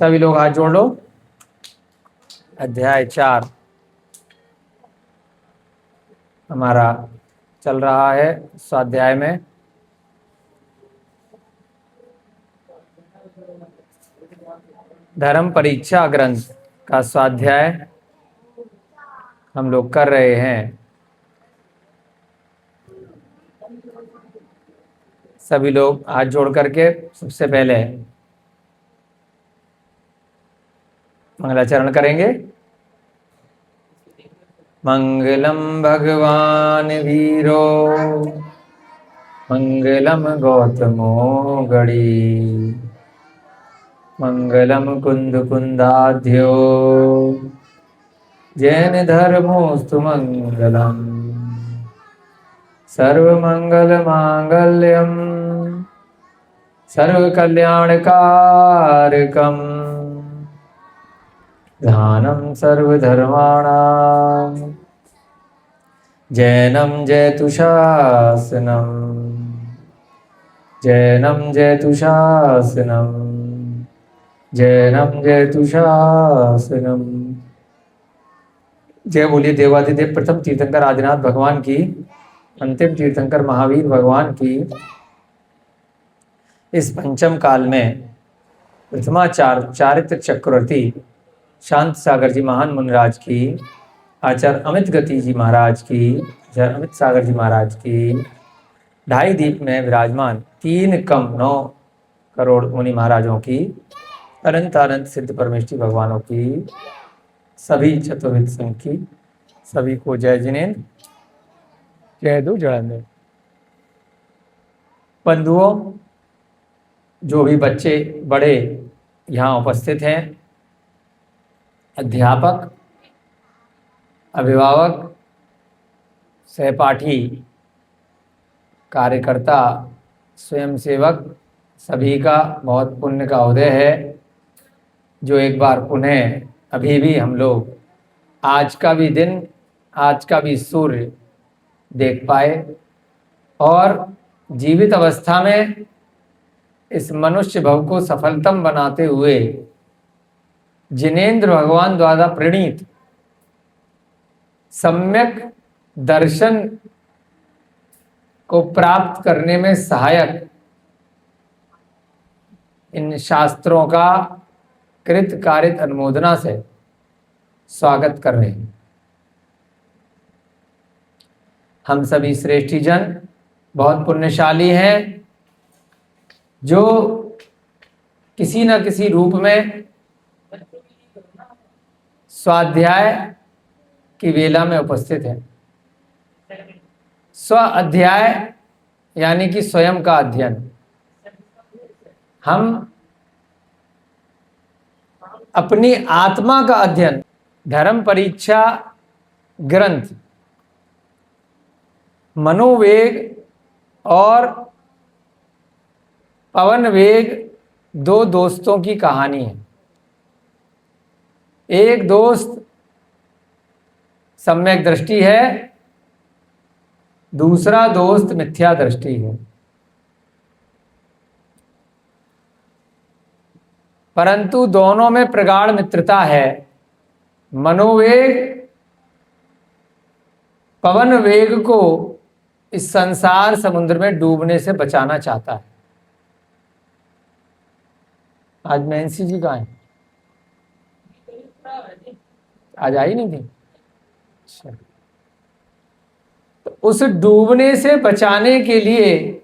सभी लोग हाथ जोड़ लो। अध्याय 4 हमारा चल रहा है स्वाध्याय में। धर्म परीक्षा ग्रंथ का स्वाध्याय हम लोग कर रहे हैं। सभी लोग हाथ जोड़ करके सबसे पहले मंगलाचरण करेंगे। मंगलम भगवान वीरो मंगलम गौतमो गणी मंगलम कुंद कुंदाध्यो जैन धर्मोस्तु मंगलम सर्वमंगल मांगल्यम सर्वकल्याणकारकम ध्यानं सर्वधर्माणां जैनं जयतु शासनं जैनं जयतु शासनं जैनं जयतु शासनं। जय बोलिए देवादिदेव प्रथम तीर्थंकर आदिनाथ भगवान की, अंतिम तीर्थंकर महावीर भगवान की। इस पंचम काल में प्रथमाचार्य चारित्र चक्रवर्ती शांत सागर जी महान मुनिराज की, आचार्य अमित गति जी महाराज की, आचार्य अमित सागर जी महाराज की, ढाई दीप में विराजमान 3,9 करोड़ मुनि महाराजों की, अनंत अनंत सिद्ध परमेष्ठी भगवानों की, सभी चतुर्विद संघ की, सभी को जय जिनेन्द्र, जय दो जड़ेंद्र। बंधुओं, जो भी बच्चे बड़े यहाँ उपस्थित हैं, अध्यापक, अभिभावक, सहपाठी, कार्यकर्ता, स्वयंसेवक, सभी का बहुत पुण्य का उदय है जो एक बार पुनः अभी भी हम लोग आज का भी दिन, आज का भी सूर्य देख पाए और जीवित अवस्था में इस मनुष्य भव को सफलतम बनाते हुए जिनेन्द्र भगवान द्वारा प्रणीत सम्यक दर्शन को प्राप्त करने में सहायक इन शास्त्रों का कृत कारित अनुमोदना से स्वागत कर रहे हैं। हम सभी श्रेष्ठी जन बहुत पुण्यशाली हैं जो किसी न किसी रूप में स्वाध्याय की वेला में उपस्थित है। स्व अध्याय यानी कि स्वयं का अध्ययन। हम अपनी आत्मा का अध्ययन धर्म परीक्षा ग्रंथ मनोवेग और पवन वेग दो दोस्तों की कहानी है। एक दोस्त सम्यक दृष्टि है, दूसरा दोस्त मिथ्या दृष्टि है। परंतु दोनों में प्रगाढ़ मित्रता है। मनोवेग पवन वेग को इस संसार समुद्र में डूबने से बचाना चाहता है। आज नैन्सी जी कहाँ है? आज आई नहीं थी। अच्छा, तो उस डूबने से बचाने के लिए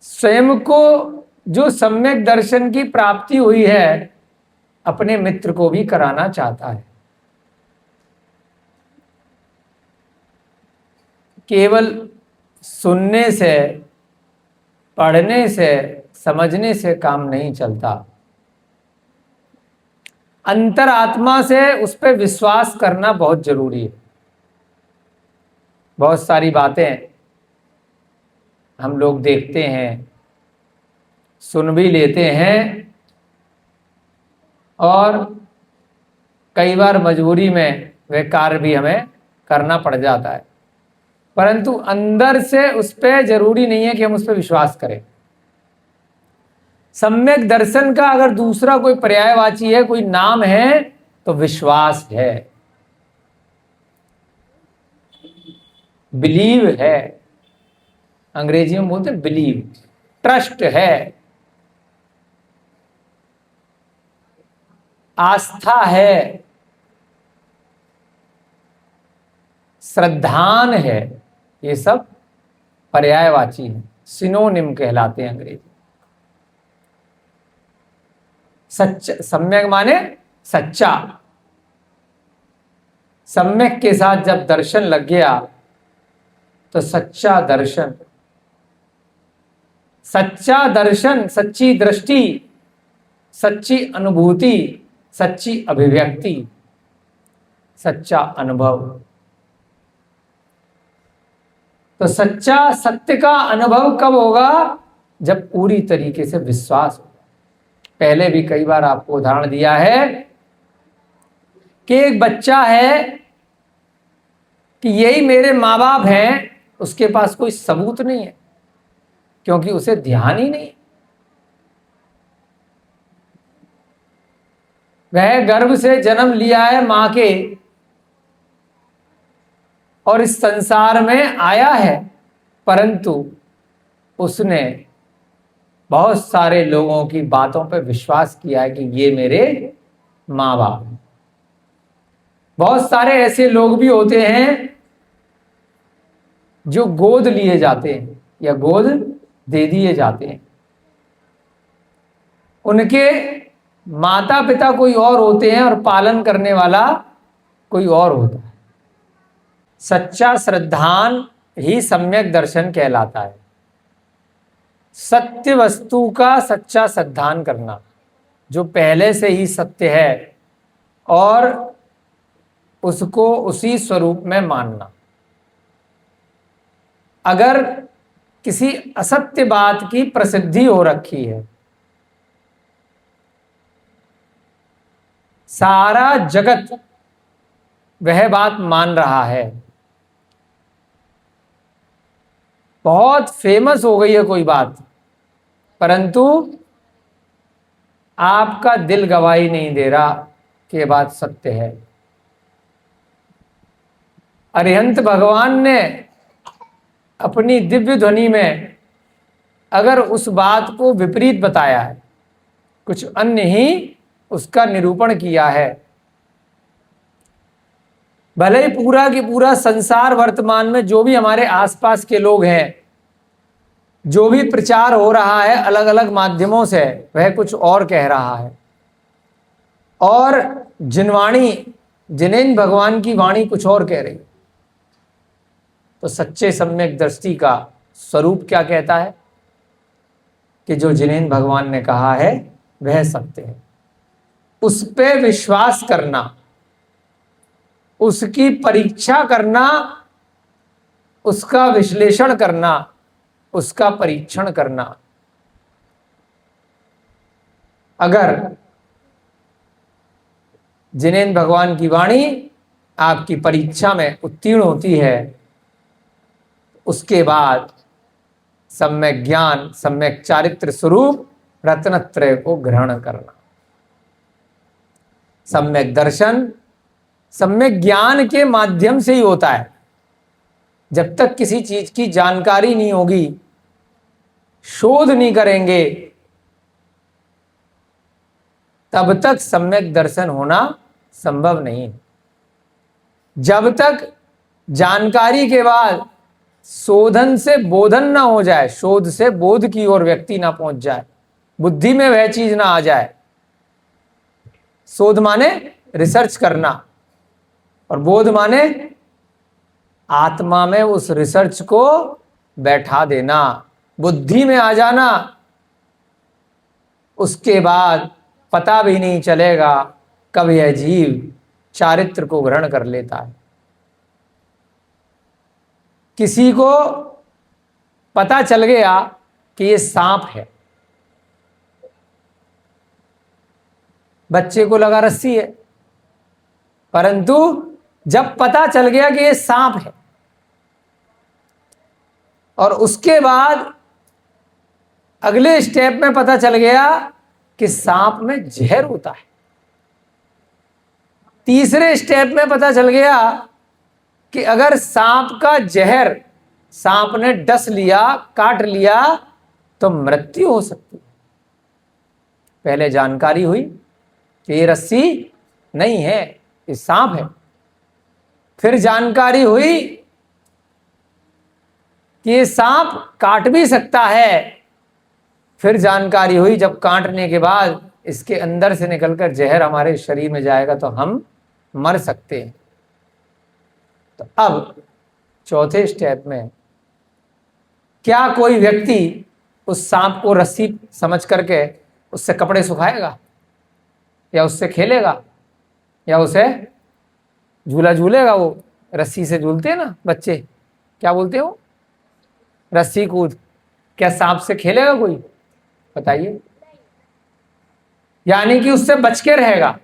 स्वयं को जो सम्यक दर्शन की प्राप्ति हुई है अपने मित्र को भी कराना चाहता है। केवल सुनने से, पढ़ने से, समझने से काम नहीं चलता। अंतरात्मा से उस पर विश्वास करना बहुत जरूरी है। बहुत सारी बातें हम लोग देखते हैं, सुन भी लेते हैं और कई बार मजबूरी में वह कार्य भी हमें करना पड़ जाता है, परंतु अंदर से उस पर जरूरी नहीं है कि हम उस पर विश्वास करें। सम्यक दर्शन का अगर दूसरा कोई पर्यायवाची है, कोई नाम है, तो विश्वास है, बिलीव है। अंग्रेजी में बोलते हैं बिलीव, ट्रस्ट है, आस्था है, श्रद्धान है। ये सब पर्यायवाची हैं, सिनोनिम कहलाते हैं अंग्रेजी। सच्चा, सम्यक माने सच्चा। सम्यक के साथ जब दर्शन लग गया तो सच्चा दर्शन, सच्चा दर्शन, सच्ची दृष्टि, सच्ची अनुभूति, सच्ची अभिव्यक्ति, सच्चा अनुभव। तो सच्चा सत्य का अनुभव कब होगा? जब पूरी तरीके से विश्वास हो। पहले भी कई बार आपको उदाहरण दिया है कि एक बच्चा है कि यही मेरे माँ बाप हैं, उसके पास कोई सबूत नहीं है क्योंकि उसे ध्यान ही नहीं। वह गर्भ से जन्म लिया है मां के और इस संसार में आया है, परंतु उसने बहुत सारे लोगों की बातों पर विश्वास किया है कि ये मेरे माँ बाप हैं। बहुत सारे ऐसे लोग भी होते हैं जो गोद लिए जाते हैं या गोद दे दिए जाते हैं, उनके माता पिता कोई और होते हैं और पालन करने वाला कोई और होता है। सच्चा श्रद्धान ही सम्यक दर्शन कहलाता है। सत्य वस्तु का सच्चा श्रद्धान करना, जो पहले से ही सत्य है और उसको उसी स्वरूप में मानना। अगर किसी असत्य बात की प्रसिद्धि हो रखी है, सारा जगत वह बात मान रहा है, बहुत फेमस हो गई है कोई बात, परंतु आपका दिल गवाही नहीं दे रहा कि बात सत्य है। अरिहंत भगवान ने अपनी दिव्य ध्वनि में अगर उस बात को विपरीत बताया है, कुछ अन्य ही उसका निरूपण किया है, भले ही पूरा की पूरा संसार वर्तमान में जो भी हमारे आसपास के लोग हैं, जो भी प्रचार हो रहा है अलग अलग माध्यमों से, वह कुछ और कह रहा है, और जिनवाणी जिनेन्द्र भगवान की वाणी कुछ और कह रही। तो सच्चे सम्यक दृष्टि का स्वरूप क्या कहता है कि जो जिनेन्द्र भगवान ने कहा है वह सत्य है। उस पे विश्वास करना, उसकी परीक्षा करना, उसका विश्लेषण करना, उसका परीक्षण करना। अगर जिनेन्द्र भगवान की वाणी आपकी परीक्षा में उत्तीर्ण होती है, उसके बाद सम्यक ज्ञान, सम्यक चारित्र स्वरूप रत्नत्रय को ग्रहण करना। सम्यक दर्शन सम्यक ज्ञान के माध्यम से ही होता है। जब तक किसी चीज की जानकारी नहीं होगी, शोध नहीं करेंगे, तब तक सम्यक दर्शन होना संभव नहीं। जब तक जानकारी के बाद शोधन से बोधन ना हो जाए, शोध से बोध की ओर व्यक्ति ना पहुंच जाए, बुद्धि में वह चीज ना आ जाए। शोध माने रिसर्च करना और बोध माने आत्मा में उस रिसर्च को बैठा देना, बुद्धि में आ जाना। उसके बाद पता भी नहीं चलेगा कब यह जीव चारित्र को ग्रहण कर लेता है। किसी को पता चल गया कि ये सांप है, बच्चे को लगा रस्सी है, परंतु जब पता चल गया कि ये सांप है और उसके बाद अगले स्टेप में पता चल गया कि सांप में जहर होता है। तीसरे स्टेप में पता चल गया कि अगर सांप का जहर सांप ने डस लिया, काट लिया, तो मृत्यु हो सकती है। पहले जानकारी हुई कि ये रस्सी नहीं है, ये सांप है। फिर जानकारी हुई कि ये सांप काट भी सकता है। फिर जानकारी हुई जब काटने के बाद इसके अंदर से निकलकर जहर हमारे शरीर में जाएगा तो हम मर सकते हैं। तो अब चौथे स्टेप में क्या कोई व्यक्ति उस सांप को रस्सी समझ करके उससे कपड़े सुखाएगा, या उससे खेलेगा, या उसे झूला झूलेगा? वो रस्सी से झूलते हैं ना बच्चे, क्या बोलते हो, रस्सी कूद। क्या सांप से खेलेगा कोई? बताइए। यानी कि उससे बच के रहेगा।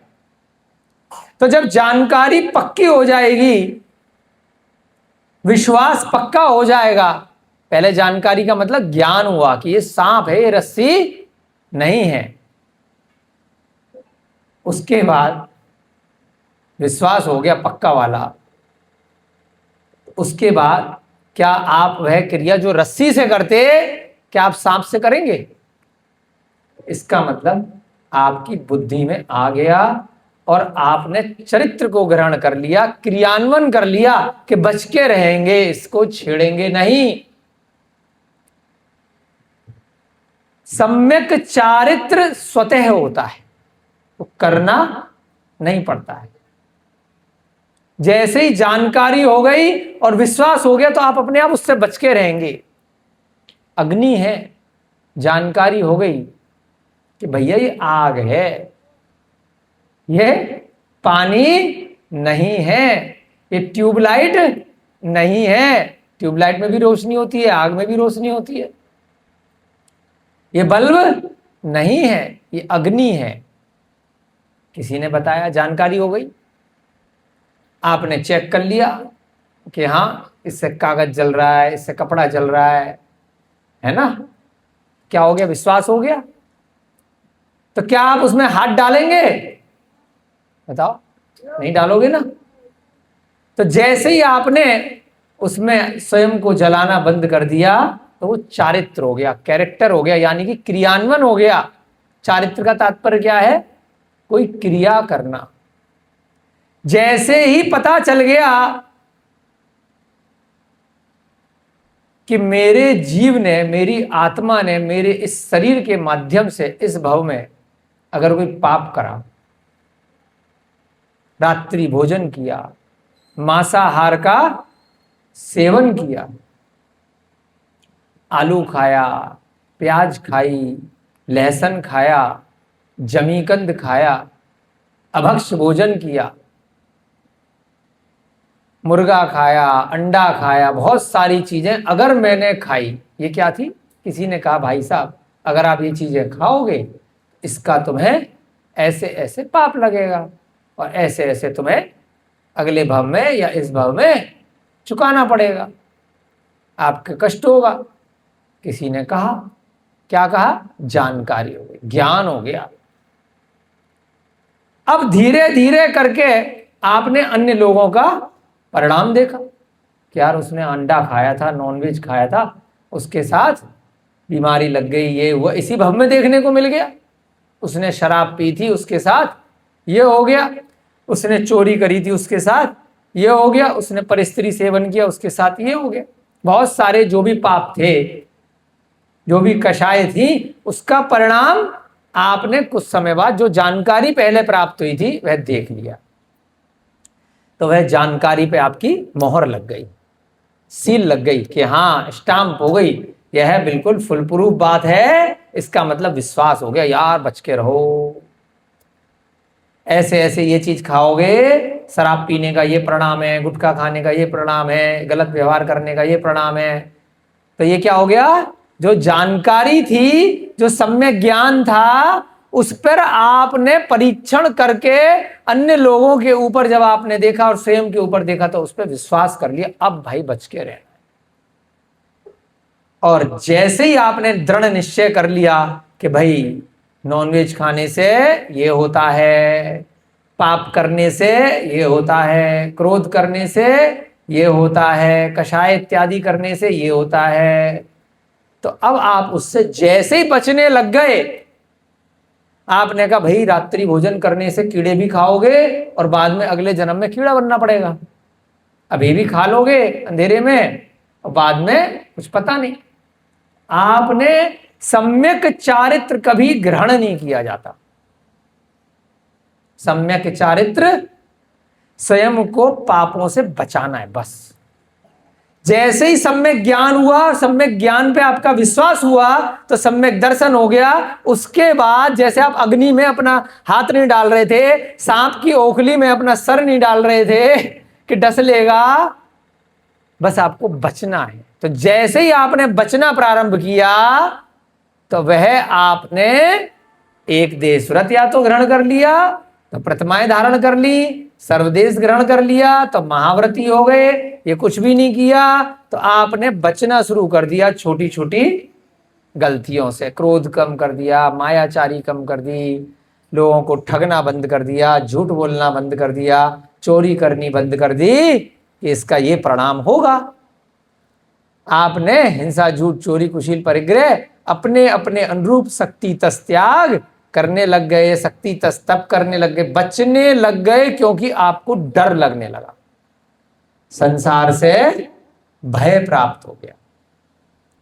तो जब जानकारी पक्की हो जाएगी, विश्वास पक्का हो जाएगा, पहले जानकारी का मतलब ज्ञान हुआ कि ये सांप है, ये रस्सी नहीं है। उसके बाद विश्वास हो गया पक्का वाला। उसके बाद क्या आप वह क्रिया जो रस्सी से करते, क्या आप सांप से करेंगे? इसका मतलब आपकी बुद्धि में आ गया और आपने चरित्र को ग्रहण कर लिया, क्रियान्वयन कर लिया कि बच के रहेंगे, इसको छेड़ेंगे नहीं। सम्यक चारित्र स्वतः होता है, वो करना नहीं पड़ता है। जैसे ही जानकारी हो गई और विश्वास हो गया तो आप अपने आप उससे बच के रहेंगे। अग्नि है, जानकारी हो गई कि भैया ये आग है, ये पानी नहीं है, ये ट्यूबलाइट नहीं है। ट्यूबलाइट में भी रोशनी होती है, आग में भी रोशनी होती है। ये बल्ब नहीं है, ये अग्नि है। किसी ने बताया, जानकारी हो गई, आपने चेक कर लिया कि हाँ इससे कागज जल रहा है, इससे कपड़ा जल रहा है ना? क्या हो गया? विश्वास हो गया। तो क्या आप उसमें हाथ डालेंगे? बताओ, नहीं डालोगे ना। तो जैसे ही आपने उसमें स्वयं को जलाना बंद कर दिया तो वो चारित्र हो गया, कैरेक्टर हो गया, यानी कि क्रियान्वयन हो गया। चारित्र का तात्पर्य क्या है? कोई क्रिया करना। जैसे ही पता चल गया कि मेरे जीव ने, मेरी आत्मा ने मेरे इस शरीर के माध्यम से इस भव में अगर कोई पाप करा, रात्रि भोजन किया, मांसाहार का सेवन किया, आलू खाया, प्याज खाई, लहसुन खाया, जमीकंद खाया, अभक्ष भोजन किया, मुर्गा खाया, अंडा खाया, बहुत सारी चीजें अगर मैंने खाई, ये क्या थी? किसी ने कहा भाई साहब अगर आप ये चीजें खाओगे इसका तुम्हें ऐसे ऐसे पाप लगेगा और ऐसे ऐसे तुम्हें अगले भव में या इस भव में चुकाना पड़ेगा, आपके कष्ट होगा। किसी ने कहा, क्या कहा? जानकारी हो गई, ज्ञान हो गया। अब धीरे धीरे करके आपने अन्य लोगों का परिणाम देखा कि यार उसने अंडा खाया था, नॉनवेज खाया था, उसके साथ बीमारी लग गई, ये हुआ, इसी भव में देखने को मिल गया। उसने शराब पी थी, उसके साथ ये हो गया। उसने चोरी करी थी, उसके साथ ये हो गया। उसने परस्त्री सेवन किया, उसके साथ ये हो गया। बहुत सारे जो भी पाप थे, जो भी कषाय थी, उसका परिणाम आपने कुछ समय बाद जो जानकारी पहले प्राप्त हुई थी वह देख लिया। तो वह जानकारी पे आपकी मोहर लग गई, सील लग गई कि हाँ स्टाम्प हो गई, यह बिल्कुल फुल प्रूफ बात है। इसका मतलब विश्वास हो गया, यार बच के रहो, ऐसे ऐसे ये चीज खाओगे, शराब पीने का ये प्रणाम है, गुटखा खाने का ये प्रणाम है, गलत व्यवहार करने का ये प्रणाम है। तो ये क्या हो गया? जो जानकारी थी, जो सम्यक ज्ञान था, उस पर आपने परीक्षण करके अन्य लोगों के ऊपर जब आपने देखा और स्वयं के ऊपर देखा तो उस पर विश्वास कर लिया, अब भाई बच के रहना। और जैसे ही आपने दृढ़ निश्चय कर लिया कि भाई नॉनवेज खाने से ये होता है, पाप करने से ये होता है, क्रोध करने से ये होता है, कषाय इत्यादि करने से ये होता है, तो अब आप उससे जैसे ही बचने लग गए, आपने कहा भाई रात्रि भोजन करने से कीड़े भी खाओगे और बाद में अगले जन्म में कीड़ा बनना पड़ेगा। अभी भी खा लोगे अंधेरे में और बाद में कुछ पता नहीं। आपने सम्यक चारित्र कभी ग्रहण नहीं किया जाता। सम्यक चारित्र स्वयं को पापों से बचाना है बस। जैसे ही सम्यक ज्ञान हुआ और सम्यक ज्ञान पे आपका विश्वास हुआ तो सम्यक दर्शन हो गया। उसके बाद जैसे आप अग्नि में अपना हाथ नहीं डाल रहे थे, सांप की ओखली में अपना सर नहीं डाल रहे थे कि डस लेगा, बस आपको बचना है। तो जैसे ही आपने बचना प्रारंभ किया तो वह आपने एक देश व्रत या तो ग्रहण कर लिया तो प्रतिमाएं धारण कर ली, सर्वदेश ग्रहण कर लिया तो महाव्रती हो गए, ये कुछ भी नहीं किया तो आपने बचना शुरू कर दिया छोटी छोटी गलतियों से। क्रोध कम कर दिया, मायाचारी कम कर दी, लोगों को ठगना बंद कर दिया, झूठ बोलना बंद कर दिया, चोरी करनी बंद कर दी। इसका ये परिणाम होगा। आपने हिंसा, झूठ, चोरी, कुशील, परिग्रह अपने अपने अनुरूप शक्ति तस त्याग करने लग गए, शक्ति तस तप करने लग गए, बचने लग गए, क्योंकि आपको डर लगने लगा, संसार से भय प्राप्त हो गया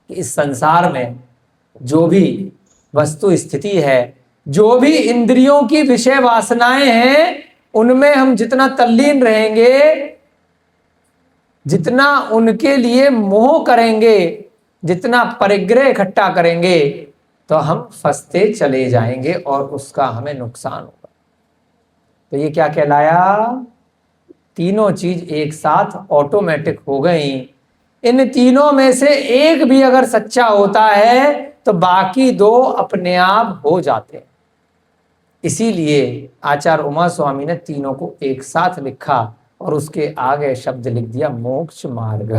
कि इस संसार में जो भी वस्तु स्थिति है, जो भी इंद्रियों की विषय वासनाएं हैं, उनमें हम जितना तल्लीन रहेंगे, जितना उनके लिए मोह करेंगे, जितना परिग्रह इकट्ठा करेंगे, तो हम फंसते चले जाएंगे और उसका हमें नुकसान होगा। तो ये क्या कहलाया? तीनों चीज एक साथ ऑटोमेटिक हो गई। इन तीनों में से एक भी अगर सच्चा होता है तो बाकी दो अपने आप हो जाते हैं। इसीलिए आचार्य उमा स्वामी ने तीनों को एक साथ लिखा और उसके आगे शब्द लिख दिया मोक्ष मार्ग।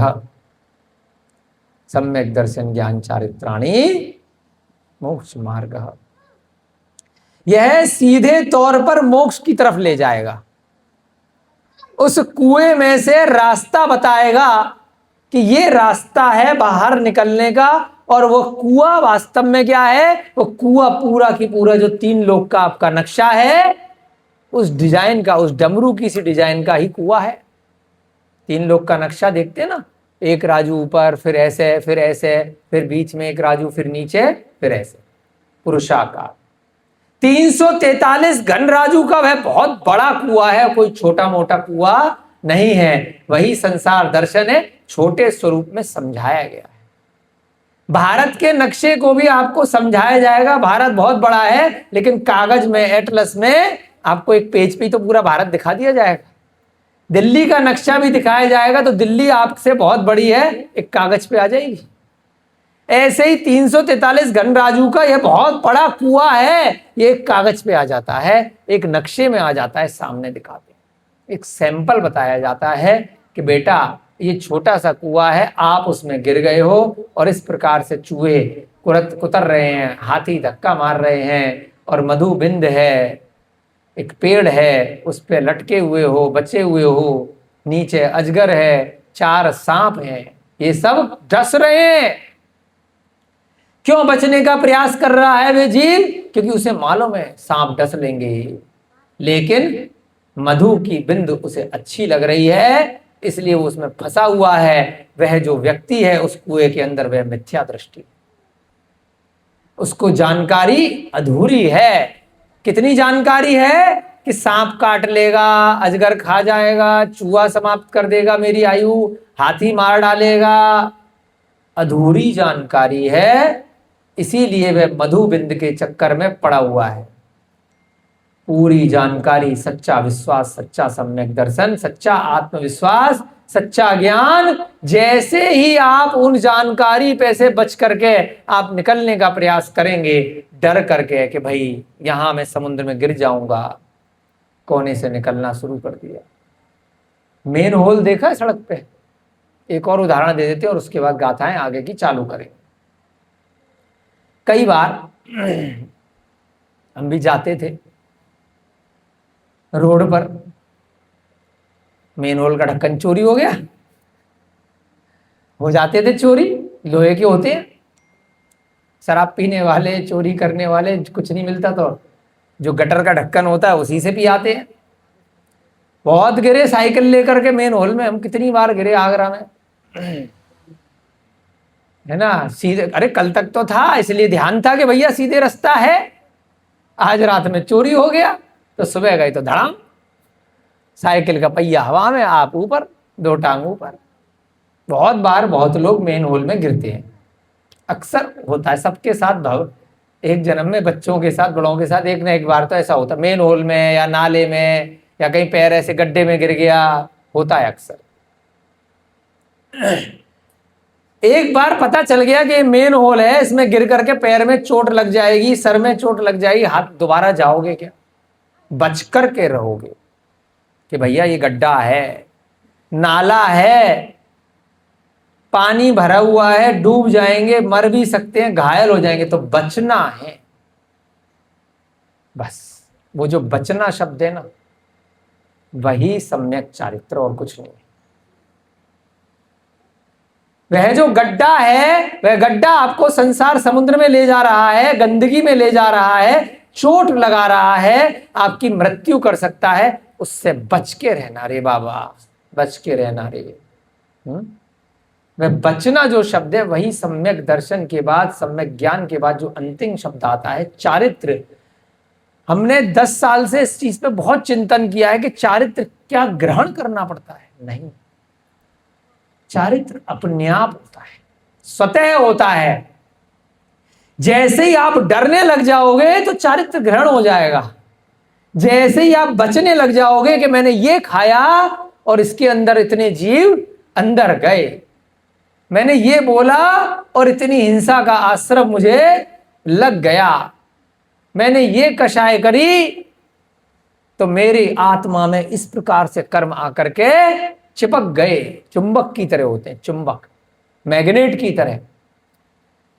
सम्यक दर्शन ज्ञान चारित्राणि मोक्ष मार्ग। यह सीधे तौर पर मोक्ष की तरफ ले जाएगा। उस कुएं में से रास्ता बताएगा कि ये रास्ता है बाहर निकलने का। और वो कुआं वास्तव में क्या है? वो कुआं पूरा की पूरा जो 3 लोक का आपका नक्शा है, उस डिजाइन का, उस डमरू की सी डिजाइन का ही कुआं है। 3 लोक का नक्शा देखते ना, एक राजू ऊपर, फिर ऐसे, फिर ऐसे, फिर बीच में एक राजू, फिर नीचे, फिर ऐसे, पुरुषाकार। 343 घन राजू का वह बहुत बड़ा कुआं है, कोई छोटा मोटा कुआं नहीं है। वही संसार दर्शन है, छोटे स्वरूप में समझाया गया है। भारत के नक्शे को भी आपको समझाया जाएगा। भारत बहुत बड़ा है, लेकिन कागज में, एटलस में आपको एक पेज पे तो पूरा भारत दिखा दिया जाएगा। दिल्ली का नक्शा भी दिखाया जाएगा तो दिल्ली आपसे बहुत बड़ी है, एक कागज पे आ जाएगी। ऐसे ही 343 घन राजू का यह बहुत बड़ा कुआं है, ये एक कागज पे आ जाता है, एक नक्शे में आ जाता है, सामने दिखाते हैं। एक सैंपल बताया जाता है कि बेटा ये छोटा सा कुआं है, आप उसमें गिर गए हो और इस प्रकार से चूहे कुतर रहे हैं, हाथी धक्का मार रहे हैं, और मधु बिंद है, एक पेड़ है, उस पे लटके हुए हो, बचे हुए हो, नीचे अजगर है, 4 सांप हैं, ये सब डस रहे हैं। क्यों बचने का प्रयास कर रहा है वे जीव? क्योंकि उसे मालूम है सांप डस लेंगे, लेकिन मधु की बिंद उसे अच्छी लग रही है, इसलिए वो उसमें फंसा हुआ है। वह जो व्यक्ति है उस कुएं के अंदर, वह मिथ्या दृष्टि, उसको जानकारी अधूरी है। कितनी जानकारी है कि सांप काट लेगा, अजगर खा जाएगा, चूहा समाप्त कर देगा मेरी आयु, हाथी मार डालेगा, अधूरी जानकारी है। इसीलिए वह मधुबिंद के चक्कर में पड़ा हुआ है। पूरी जानकारी, सच्चा विश्वास, सच्चा सम्यक दर्शन, सच्चा आत्मविश्वास, सच्चा ज्ञान, जैसे ही आप उन जानकारी पे से बच करके आप निकलने का प्रयास करेंगे, डर करके कि भाई यहां मैं समुद्र में गिर जाऊंगा, कोने से निकलना शुरू कर दिया। मेन होल देखा है सड़क पे? एक और उदाहरण दे देते हैं और उसके बाद गाथाएं आगे की चालू करेंगे। कई बार हम भी जाते थे रोड पर, मेन होल का ढक्कन चोरी हो जाते थे चोरी, लोहे के होते हैं। शराब पीने वाले, चोरी करने वाले, कुछ नहीं मिलता तो जो गटर का ढक्कन होता है उसी से पी आते हैं। बहुत गिरे साइकिल लेकर के मेन हॉल में, हम कितनी बार गिरे आगरा में, है ना। सीधे, अरे कल तक तो था इसलिए ध्यान था कि भैया सीधे रास्ता है, आज रात में चोरी हो गया तो सुबह गए तो धड़ाम, साइकिल का पहिया हवा में, आप ऊपर, दो टांग ऊपर। बहुत बार बहुत लोग मेन होल में गिरते हैं, अक्सर होता है सबके साथ। भव एक जन्म में बच्चों के साथ, बड़ों के साथ एक ना एक बार तो ऐसा होता है, मेन होल में या नाले में या कहीं पैर ऐसे गड्ढे में गिर गया, होता है अक्सर। एक बार पता चल गया कि मेन होल है, इसमें गिर करके पैर में चोट लग जाएगी, सर में चोट लग जाएगी, हाथ दोबारा जाओगे क्या? बच कर के रहोगे कि भैया ये गड्ढा है, नाला है, पानी भरा हुआ है, डूब जाएंगे, मर भी सकते हैं, घायल हो जाएंगे, तो बचना है। बस वो जो बचना शब्द है ना, वही सम्यक चारित्र, और कुछ नहीं। वह जो गड्ढा है, वह गड्ढा आपको संसार समुद्र में ले जा रहा है, गंदगी में ले जा रहा है, चोट लगा रहा है, आपकी मृत्यु कर सकता है। उससे बच के रहना रे बाबा, बच के रहना रे। वह बचना जो शब्द है, वही सम्यक दर्शन के बाद, सम्यक ज्ञान के बाद जो अंतिम शब्द आता है, चारित्र। हमने 10 साल से इस चीज पे बहुत चिंतन किया है कि चारित्र क्या ग्रहण करना पड़ता है। नहीं, चारित्र अपने आप होता है, स्वतः होता है। जैसे ही आप डरने लग जाओगे तो चारित्र ग्रहण हो जाएगा। जैसे ही आप बचने लग जाओगे कि मैंने ये खाया और इसके अंदर इतने जीव अंदर गए, मैंने ये बोला और इतनी हिंसा का आश्रम मुझे लग गया, मैंने ये कषाय करी तो मेरी आत्मा में इस प्रकार से कर्म आकर के चिपक गए। चुंबक की तरह होते हैं, चुंबक, मैग्नेट की तरह।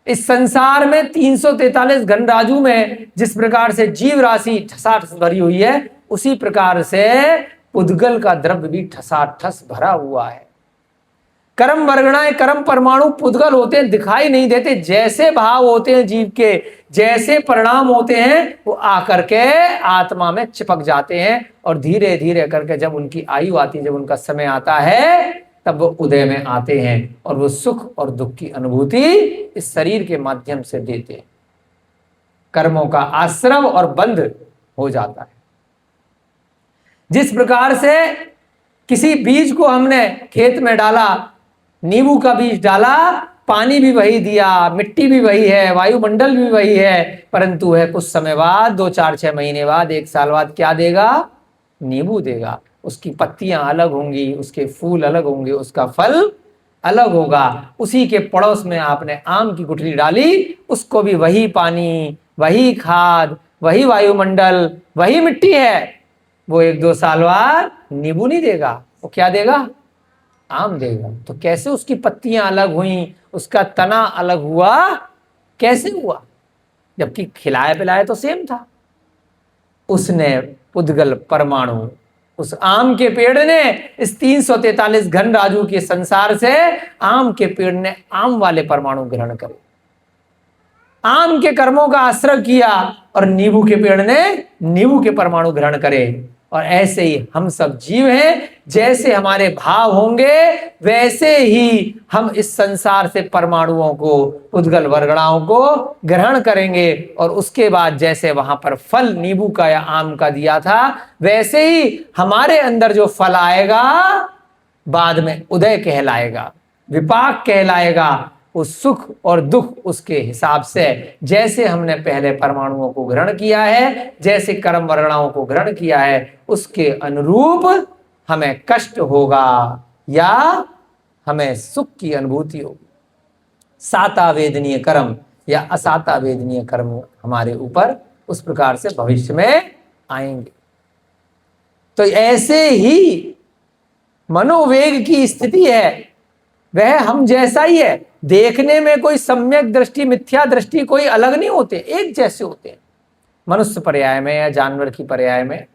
इस संसार में 343 घनराजू में जिस प्रकार से जीव राशि ठसाठस भरी हुई है, उसी प्रकार से उद्गल का द्रव्य भी ठसाठस भरा हुआ है। कर्म वर्गणाएं, कर्म परमाणु पुद्गल होते हैं, दिखाई नहीं देते। जैसे भाव होते हैं जीव के, जैसे परिणाम होते हैं, वो आकर के आत्मा में चिपक जाते हैं, और धीरे धीरे करके जब उनकी आयु आती है, जब उनका समय आता है, तब वो उदय में आते हैं और वो सुख और दुख की अनुभूति इस शरीर के माध्यम से देते हैं। कर्मों का आश्रम और बंध हो जाता है। जिस प्रकार से किसी बीज को हमने खेत में डाला, नींबू का बीज डाला, पानी भी वही दिया, मिट्टी भी वही है, वायुमंडल भी वही है, परंतु है कुछ समय बाद, 2, 4, 6 महीने बाद, 1 साल बाद क्या देगा? नींबू देगा। उसकी पत्तियां अलग होंगी, उसके फूल अलग होंगे, उसका फल अलग होगा। उसी के पड़ोस में आपने आम की गुठली डाली, उसको भी वही पानी, वही खाद, वही वायुमंडल, वही मिट्टी है। वो 1-2 साल बाद नींबू नहीं देगा, वो क्या देगा? आम देगा। तो कैसे उसकी पत्तियां अलग हुई, उसका तना अलग हुआ? कैसे हुआ? जबकि खिलाए पिलाए तो सेम था। उसने पुद्गल परमाणु, उस आम के पेड़ ने इस 343 घन राजू के संसार से, आम के पेड़ ने आम वाले परमाणु ग्रहण करे, आम के कर्मों का आश्रय किया, और नींबू के पेड़ ने नींबू के परमाणु ग्रहण करे। और ऐसे ही हम सब जीव हैं, जैसे हमारे भाव होंगे वैसे ही हम इस संसार से परमाणुओं को, उद्गल वर्गणाओं को ग्रहण करेंगे। और उसके बाद जैसे वहां पर फल नींबू का या आम का दिया था, वैसे ही हमारे अंदर जो फल आएगा बाद में उदय कहलाएगा, विपाक कहलाएगा। उस सुख और दुख उसके हिसाब से, जैसे हमने पहले परमाणुओं को ग्रहण किया है, जैसे कर्म वर्गणाओं को ग्रहण किया है, उसके अनुरूप हमें कष्ट होगा या हमें सुख की अनुभूति होगी। साता वेदनीय कर्म या असाता वेदनीय कर्म हमारे ऊपर उस प्रकार से भविष्य में आएंगे। तो ऐसे ही मनोवेग की स्थिति है वह हम जैसा ही है। देखने में कोई सम्यक दृष्टि मिथ्या दृष्टि कोई अलग नहीं होते, एक जैसे होते हैं। मनुष्य पर्याय में या जानवर की पर्याय में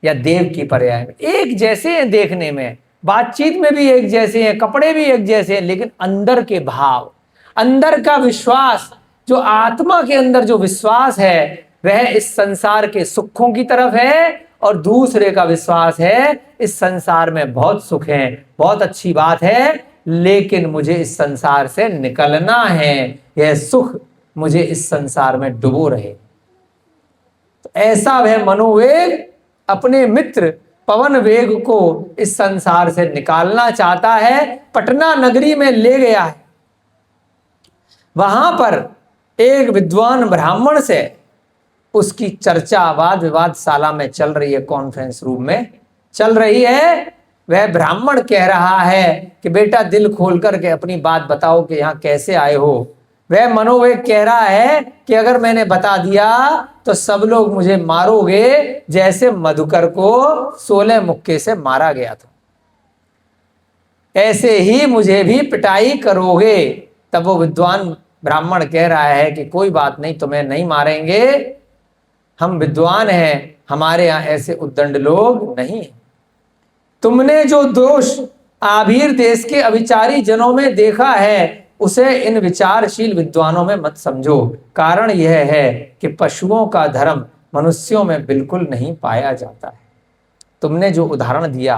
या देव की पर्याय में एक जैसे हैं, देखने में बातचीत में भी एक जैसे हैं, कपड़े भी एक जैसे हैं, लेकिन अंदर के भाव, अंदर का विश्वास, जो आत्मा के अंदर जो विश्वास है वह इस संसार के सुखों की तरफ है, और दूसरे का विश्वास है इस संसार में बहुत सुख है, बहुत अच्छी बात है, लेकिन मुझे इस संसार से निकलना है, यह सुख मुझे इस संसार में डुबो रहे। तो ऐसा वह मनोवेग अपने मित्र पवन वेग को इस संसार से निकालना चाहता है। पटना नगरी में ले गया है। वहां पर एक विद्वान ब्राह्मण से उसकी चर्चा वाद विवाद शाला में चल रही है, कॉन्फ्रेंस रूम में चल रही है। वह ब्राह्मण कह रहा है कि बेटा दिल खोल करके अपनी बात बताओ कि यहाँ कैसे आए हो। वह मनोवेग कह रहा है कि अगर मैंने बता दिया तो सब लोग मुझे मारोगे, जैसे मधुकर को 16 मुक्के से मारा गया था, ऐसे ही मुझे भी पिटाई करोगे। तब वो विद्वान ब्राह्मण कह रहा है कि कोई बात नहीं, तुम्हें नहीं मारेंगे, हम विद्वान हैं, हमारे यहाँ ऐसे उद्दंड लोग नहीं हैं। तुमने जो दोष आभीर देश के अविचारी जनों में देखा है उसे इन विचारशील विद्वानों में मत समझो। कारण यह है कि पशुओं का धर्म मनुष्यों में बिल्कुल नहीं पाया जाता है। तुमने जो उदाहरण दिया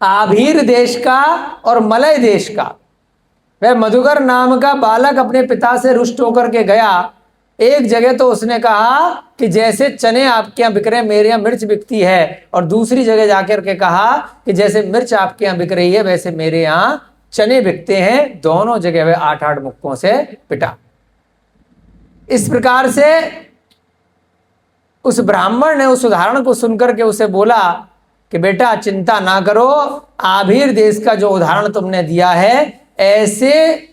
आभीर देश का और मलय देश का, वह मधुकर नाम का बालक अपने पिता से रुष्ट होकर के गया। एक जगह तो उसने कहा कि जैसे चने आपके यहाँ बिक रहे मेरे यहाँ मिर्च बिकती है, और दूसरी जगह जाकर के कहा कि जैसे मिर्च आपके यहाँ बिक रही है वैसे मेरे यहाँ चने बिकते हैं। दोनों जगह वह 8-8 मुक्कों से पिटा। इस प्रकार से उस ब्राह्मण ने उस उदाहरण को सुनकर के उसे बोला कि बेटा चिंता ना करो, आभीर देश का जो उदाहरण तुमने दिया है, ऐसे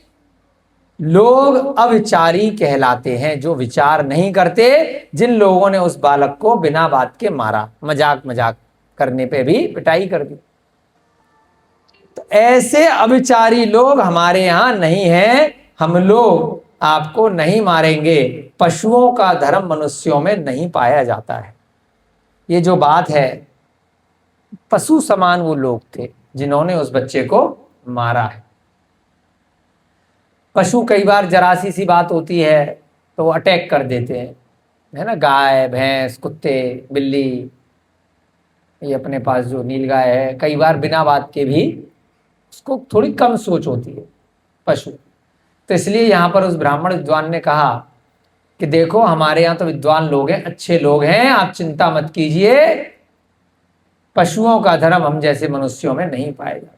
लोग अविचारी कहलाते हैं, जो विचार नहीं करते, जिन लोगों ने उस बालक को बिना बात के मारा, मजाक करने पे भी पिटाई कर दी। तो ऐसे अविचारी लोग हमारे यहाँ नहीं हैं, हम लोग आपको नहीं मारेंगे। पशुओं का धर्म मनुष्यों में नहीं पाया जाता है। ये जो बात है, पशु समान वो लोग थे जिन्होंने उस बच्चे को मारा है। पशु कई बार जरा सी बात होती है तो वो अटैक कर देते हैं, है ना। गाय, भैंस, कुत्ते, बिल्ली, ये अपने पास जो नीलगाय है, कई बार बिना बात के भी उसको थोड़ी कम सोच होती है पशु। तो इसलिए यहाँ पर उस ब्राह्मण विद्वान ने कहा कि देखो हमारे यहाँ तो विद्वान लोग हैं, अच्छे लोग हैं, आप चिंता मत कीजिए, पशुओं का धर्म हम जैसे मनुष्यों में नहीं पाया जाता।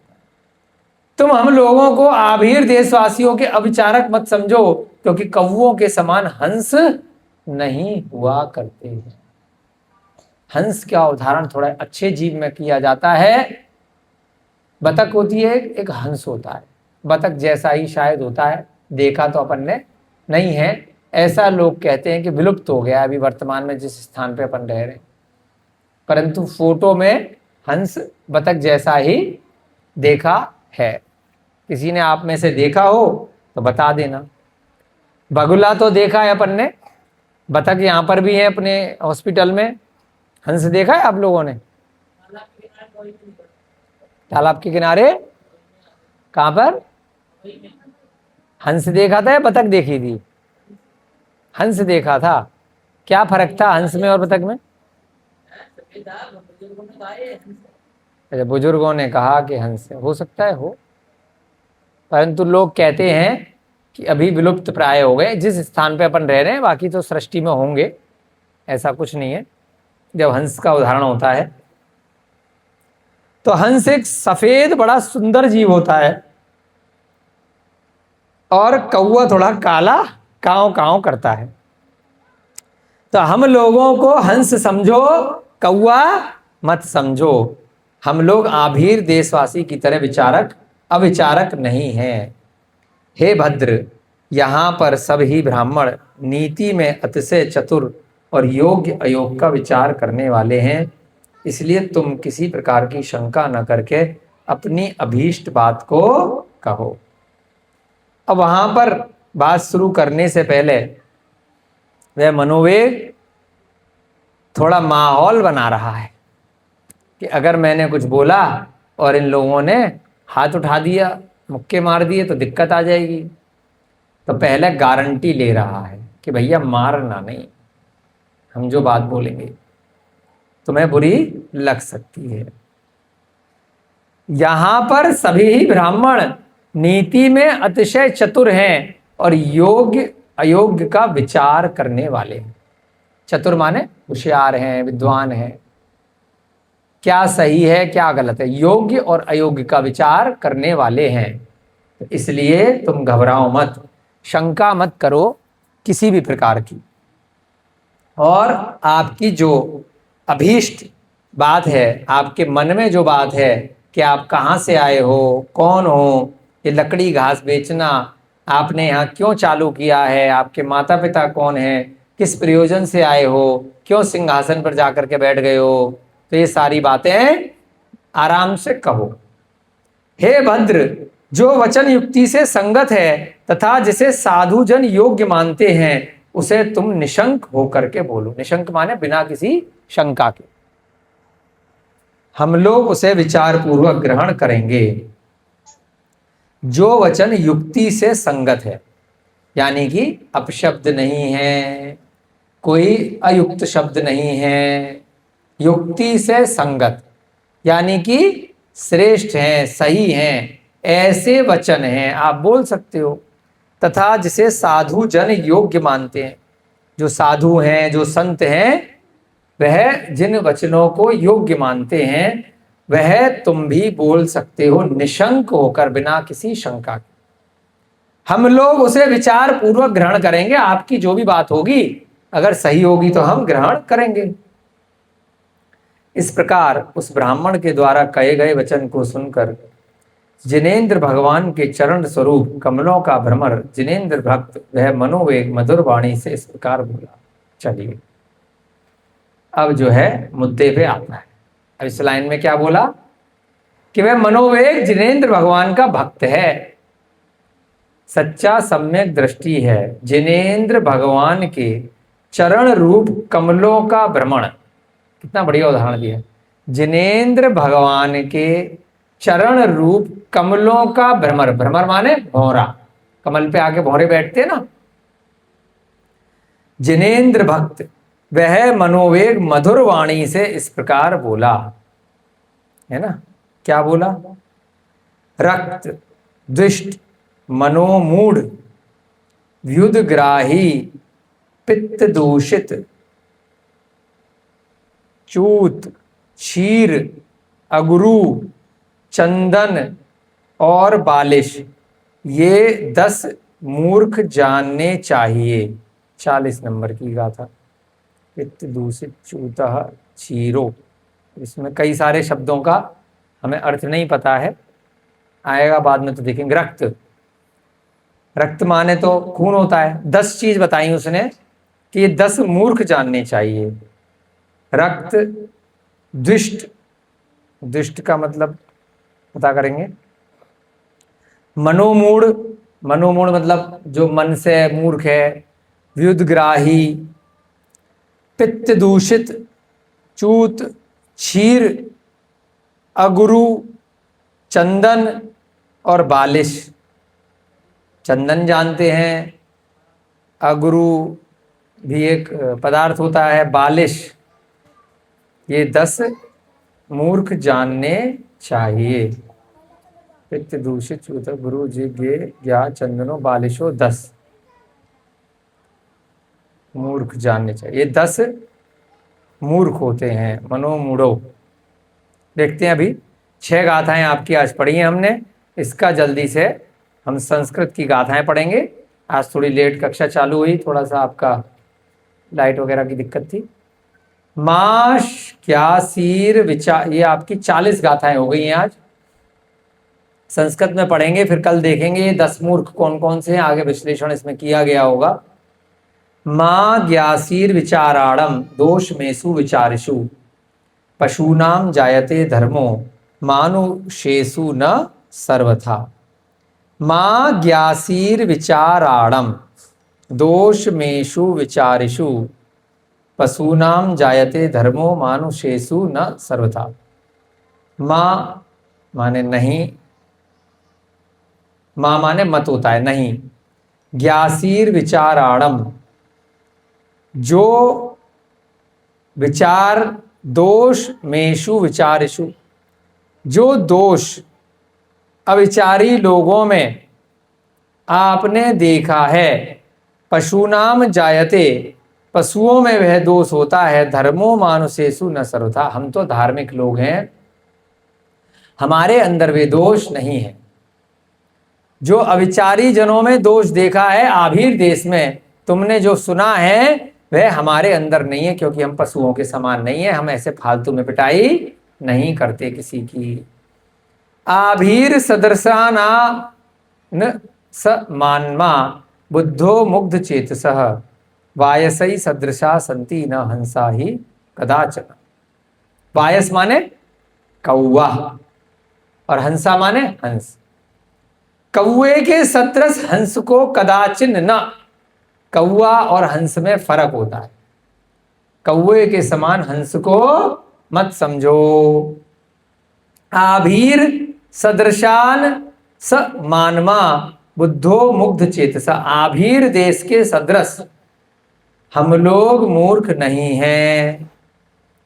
तुम हम लोगों को आभीर देशवासियों के अविचारक मत समझो, क्योंकि कौवों के समान हंस नहीं हुआ करते हैं। हंस का उदाहरण थोड़ा अच्छे जीव में किया जाता है। बतख होती है, एक हंस होता है, बतख जैसा ही शायद होता है, देखा तो अपन ने नहीं है। ऐसा लोग कहते हैं कि विलुप्त हो गया अभी वर्तमान में जिस स्थान पे अपन रह रहे हैं, परंतु फोटो में हंस बतख जैसा ही देखा है। किसी ने आप में से देखा हो तो बता देना। बगुला तो देखा है अपन ने, बतख यहाँ पर भी है अपने हॉस्पिटल में। हंस देखा है आप लोगों ने? तालाब के किनारे। कहाँ पर? हंस देखा था या बतख देखी थी? हंस देखा था। क्या फर्क था हंस में और बतख में? अच्छा, बुजुर्गों ने कहा कि हंस हो सकता है हो, परंतु लोग कहते हैं कि अभी विलुप्त प्राय हो गए जिस स्थान पे अपन रह रहे हैं। बाकी तो सृष्टि में होंगे, ऐसा कुछ नहीं है। जब हंस का उदाहरण होता है तो हंस एक सफेद बड़ा सुंदर जीव होता है, और कौवा थोड़ा काला काव काव करता है। तो हम लोगों को हंस समझो, कौवा मत समझो। हम लोग आभीर देशवासी की तरह अविचारक नहीं हैं। हे भद्र, यहाँ पर सभी ब्राह्मण नीति में अतिशय चतुर और योग्य अयोग का विचार करने वाले हैं, इसलिए तुम किसी प्रकार की शंका न करके अपनी अभीष्ट बात को कहो। अब वहां पर बात शुरू करने से पहले वह मनोवेग थोड़ा माहौल बना रहा है कि अगर मैंने कुछ बोला और इन लोगों ने हाथ उठा दिया, मुक्के मार दिए, तो दिक्कत आ जाएगी। तो पहले गारंटी ले रहा है कि भैया मारना नहीं, हम जो बात बोलेंगे तुम्हें बुरी लग सकती है। यहां पर सभी ही ब्राह्मण नीति में अतिशय चतुर हैं और योग्य अयोग्य का विचार करने वाले हैं। चतुर माने होशियार हैं, विद्वान हैं, क्या सही है क्या गलत है, योग्य और अयोग्य का विचार करने वाले हैं। तो इसलिए तुम घबराओ मत, शंका मत करो किसी भी प्रकार की। और आपकी जो अभीष्ट बात है, आपके मन में जो बात है कि आप कहाँ से आए हो, कौन हो, ये लकड़ी घास बेचना आपने यहाँ क्यों चालू किया है, आपके माता पिता कौन हैं, किस प्रयोजन से आए हो, क्यों सिंहासन पर जाकर के बैठ गए हो, तो ये सारी बातें आराम से कहो। हे भद्र, जो वचन युक्ति से संगत है तथा जिसे साधु जन योग्य मानते हैं उसे तुम निशंक होकर के बोलो। निशंक माने बिना किसी शंका के, हम लोग उसे विचार पूर्वक ग्रहण करेंगे। जो वचन युक्ति से संगत है, यानी कि अपशब्द नहीं है, कोई अयुक्त शब्द नहीं है, युक्ति से संगत यानी कि श्रेष्ठ हैं, सही हैं, ऐसे वचन हैं आप बोल सकते हो। तथा जिसे साधु जन योग्य मानते हैं, जो साधु हैं, जो संत हैं, वह जिन वचनों को योग्य मानते हैं वह तुम भी बोल सकते हो निशंक होकर, बिना किसी शंका के। हम लोग उसे विचार पूर्वक ग्रहण करेंगे। आपकी जो भी बात होगी अगर सही होगी तो हम ग्रहण करेंगे। इस प्रकार उस ब्राह्मण के द्वारा कहे गए वचन को सुनकर जिनेंद्र भगवान के चरण स्वरूप कमलों का भ्रमर जिनेंद्र भक्त वह मनोवेग मधुर वाणी से इस प्रकार बोला। चलिए अब जो है मुद्दे पे आता है। अब इस लाइन में क्या बोला कि वह मनोवेग जिनेंद्र भगवान का भक्त है, सच्चा सम्यक दृष्टि है, जिनेंद्र भगवान के चरण रूप कमलों का भ्रमण। कितना बढ़िया उदाहरण दिया, जिनेंद्र भगवान के चरण रूप कमलों का भ्रमर। भ्रमर माने भौरा, कमल पे आके भौरे बैठते हैं ना। जिनेंद्र भक्त वह मनोवेग मधुर वाणी से इस प्रकार बोला, है ना। क्या बोला? रक्त दुष्ट मनोमूढ़ व्युदग्राही पित्त दूषित चूत क्षीर अगुरु चंदन और बालिश, ये 10 मूर्ख जानने चाहिए। 40 नंबर की गाथा। पित्त दूषित चूतः क्षीरो, इसमें कई सारे शब्दों का हमें अर्थ नहीं पता है, आएगा बाद में तो देखेंगे। रक्त, रक्त माने तो खून होता है। 10 चीज बताई उसने कि ये 10 मूर्ख जानने चाहिए। रक्त, दुष्ट, दुष्ट का मतलब पता करेंगे। मनोमूढ़, मनोमूढ़ मतलब जो मन से मूर्ख है। व्युदग्राही, पित्त दूषित, चूत, क्षीर, अगुरु, चंदन और बालिश। चंदन जानते हैं, अगुरु भी एक पदार्थ होता है, बालिश, ये 10 मूर्ख जानने चाहिए। पित्त दूषित चूत गुरु जिज्ञे ज्ञा चंदनो बालिशो, 10 मूर्ख जानने चाहिए। ये 10 मूर्ख होते हैं, मनोमूढ़ो। देखते हैं, अभी 6 गाथाएं आपकी आज पढ़ी हैं हमने। इसका जल्दी से हम संस्कृत की गाथाएं पढ़ेंगे। आज थोड़ी लेट कक्षा चालू हुई, थोड़ा सा आपका लाइट वगैरह की दिक्कत थी। माश क्या सीर विचार, ये आपकी 40 गाथाएं हो गई हैं आज। संस्कृत में पढ़ेंगे, फिर कल देखेंगे ये 10 मूर्ख कौन कौन से हैं, आगे विश्लेषण इसमें किया गया होगा। माँ ज्ञासीर विचाराणम दोष मेसु विचारिषु पशूनाम जायते धर्मो मानुषेषु न सर्वथा। मां ज्ञासीर विचाराणम दोषमेषु विचारिषु पशूनाम जायते धर्मो मानुषेषु न सर्वथा। मां माने नहीं, मां माने मत होता है नहीं, ज्ञासीर विचाराणम जो विचार, दोष मेषु विचारिषु जो दोष अविचारी लोगों में आपने देखा है, पशुनाम जायते पशुओं में वह दोष होता है, धर्मो मानुषेषु न सर्वथा। हम तो धार्मिक लोग हैं, हमारे अंदर वे दोष नहीं है। जो अविचारी जनों में दोष देखा है आभीर देश में, तुमने जो सुना है वह हमारे अंदर नहीं है, क्योंकि हम पशुओं के समान नहीं है, हम ऐसे फालतू में पिटाई नहीं करते किसी की। आभीर सदृशाना न स मान्मा बुद्धो मुग्ध चेतसः वायसई सदृशा संति न हंसा ही कदाचन। वायस माने कौवा और हंसा माने हंस। कौवे के सदृश हंस को कदाचिन न, कौवा और हंस में फर्क होता है, कौवे के समान हंस को मत समझो। आभीर सदृशान स मानमा बुद्धो मुग्ध चेतसा। आभीर देश के सदृश हम लोग मूर्ख नहीं हैं।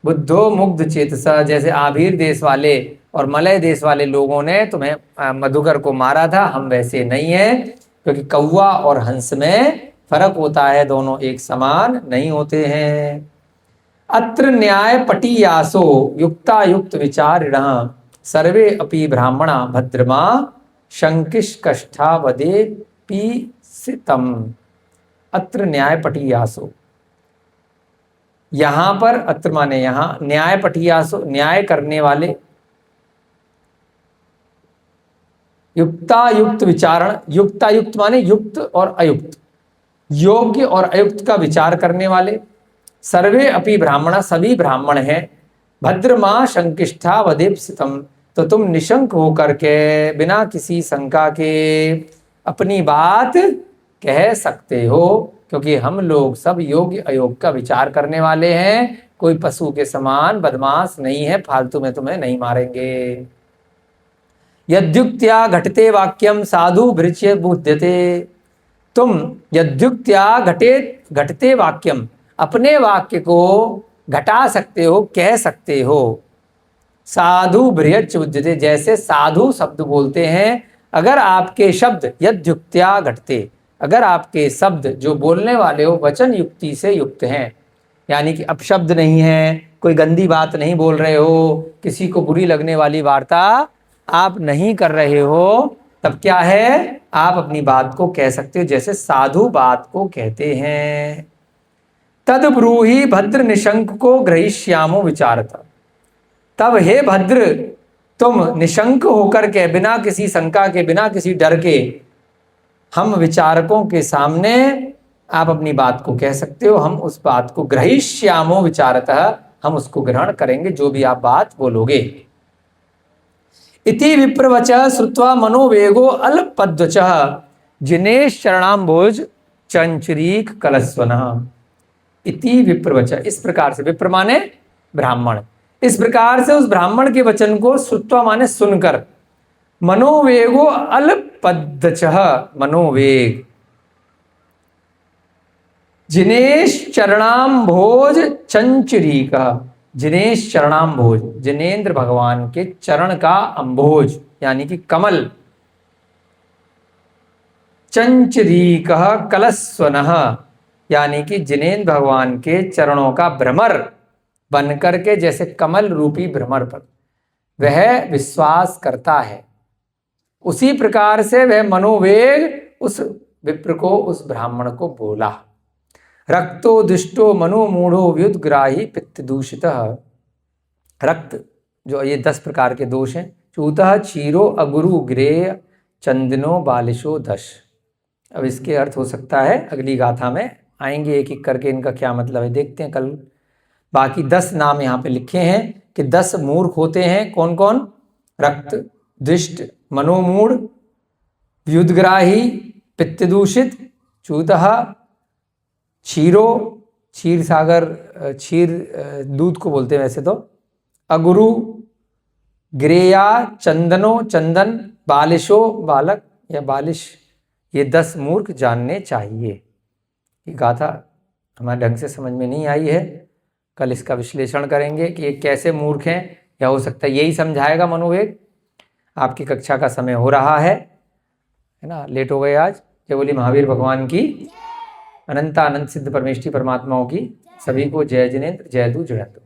बुद्धो मुग्ध चेतसा, जैसे आभीर देश वाले और मलय देश वाले लोगों ने तुम्हें मधुकर को मारा था, हम वैसे नहीं हैं, क्योंकि कौवा और हंस में फर्क होता है, दोनों एक समान नहीं होते हैं। अत्र न्याय पटीयासो युक्तायुक्त विचारिणः सर्वे अपि ब्राह्मणा भद्रमा शंकिष्कष्ठा वदे पीसितम। अत्र न्याय पटीयासो, यहां पर अत्र माने यहां, न्याय पटीयासो न्याय करने वाले, युक्तायुक्त विचारण, युक्तायुक्त माने युक्त और अयुक्त, योग्य और अयुक्त का विचार करने वाले। सर्वे अपि ब्राह्मण, सभी ब्राह्मण हैं। भद्रमा शंकिष्ठा वदेप्सितम, तो तुम निशंक होकर के बिना किसी शंका के अपनी बात कह सकते हो, क्योंकि हम लोग सब योग्य अयोग्य का विचार करने वाले हैं, कोई पशु के समान बदमाश नहीं है, फालतू में तुम्हें नहीं मारेंगे। यद्युक्त्या घटते वाक्यम साधु भृच्य बुध्यते। तुम यद्युक्त्या घटते वाक्यम, अपने वाक्य को घटा सकते हो, कह सकते हो। साधु भृच्य बुध्यते, जैसे साधु शब्द बोलते हैं, अगर आपके शब्द यद्युक्त्या घटते, अगर आपके शब्द जो बोलने वाले हो वचन युक्ति से युक्त हैं, यानी कि अपशब्द नहीं है, कोई गंदी बात नहीं बोल रहे हो, किसी को बुरी लगने वाली वार्ता आप नहीं कर रहे हो, तब क्या है, आप अपनी बात को कह सकते हो, जैसे साधु बात को कहते हैं। तद ब्रूहि भद्र निशंक को ग्रहिष्यामो विचारत। तब हे भद्र, तुम निशंक होकर के, बिना किसी शंका के, बिना किसी डर के, हम विचारकों के सामने आप अपनी बात को कह सकते हो। हम उस बात को ग्रहिष्यामो विचारतः, हम उसको ग्रहण करेंगे, जो भी आप बात बोलोगे। इति विप्रवच श्रुत्वा मनोवेगो अल्पद्वच जिनेश शरणाम्भोज चंचरीक कलस्वनः। इति विप्रवच, इस प्रकार से, विप्र माने ब्राह्मण, इस प्रकार से उस ब्राह्मण के वचन को श्रुत्वा माने सुनकर, मनोवेगो अल्पद्वच, मनोवेग, जिनेश चरणाम्भोज चंचरीक, जिनेश चरणाम्भोज, जिनेन्द्र भगवान के चरण का अंभोज यानी कि कमल, चंचरीक कलस्वनः यानी कि जिनेन्द्र भगवान के चरणों का भ्रमर बन करके, जैसे कमल रूपी भ्रमर पर वह विश्वास करता है, उसी प्रकार से वह मनोवेग उस विप्र को, उस ब्राह्मण को बोला। रक्तो दुष्टो मनोमूढ़ो व्युदग्राही पित्त दूषितः। रक्त, जो ये 10 प्रकार के दोष हैं, चूतः क्षीरो अगुरु ग्रेय चंदनो बालिशो दश। अब इसके अर्थ हो सकता है अगली गाथा में आएंगे, एक एक करके इनका क्या मतलब है देखते हैं कल। बाकी 10 नाम यहाँ पे लिखे हैं कि 10 मूर्ख होते हैं, कौन कौन, रक्त, दुष्ट, मनोमूढ़, व्युदग्राही, पित्तदूषित, चूतः, क्षीरो, क्षीर सागर, क्षीर दूध को बोलते हैं वैसे तो, अगुरु, ग्रेया, चंदनो, चंदन, बालिशो, बालक या बालिश, ये 10 मूर्ख जानने चाहिए। ये गाथा हमारे ढंग से समझ में नहीं आई है, कल इसका विश्लेषण करेंगे कि ये कैसे मूर्ख हैं, या हो सकता है यही समझाएगा मनोवेग। आपकी कक्षा का समय हो रहा है ना, लेट हो गए आज। जय बोली महावीर भगवान की, अनंत अनंत सिद्ध परमेष्ठी परमात्माओं की, सभी को जय जिनेन्द्र, जय दू जयंतु।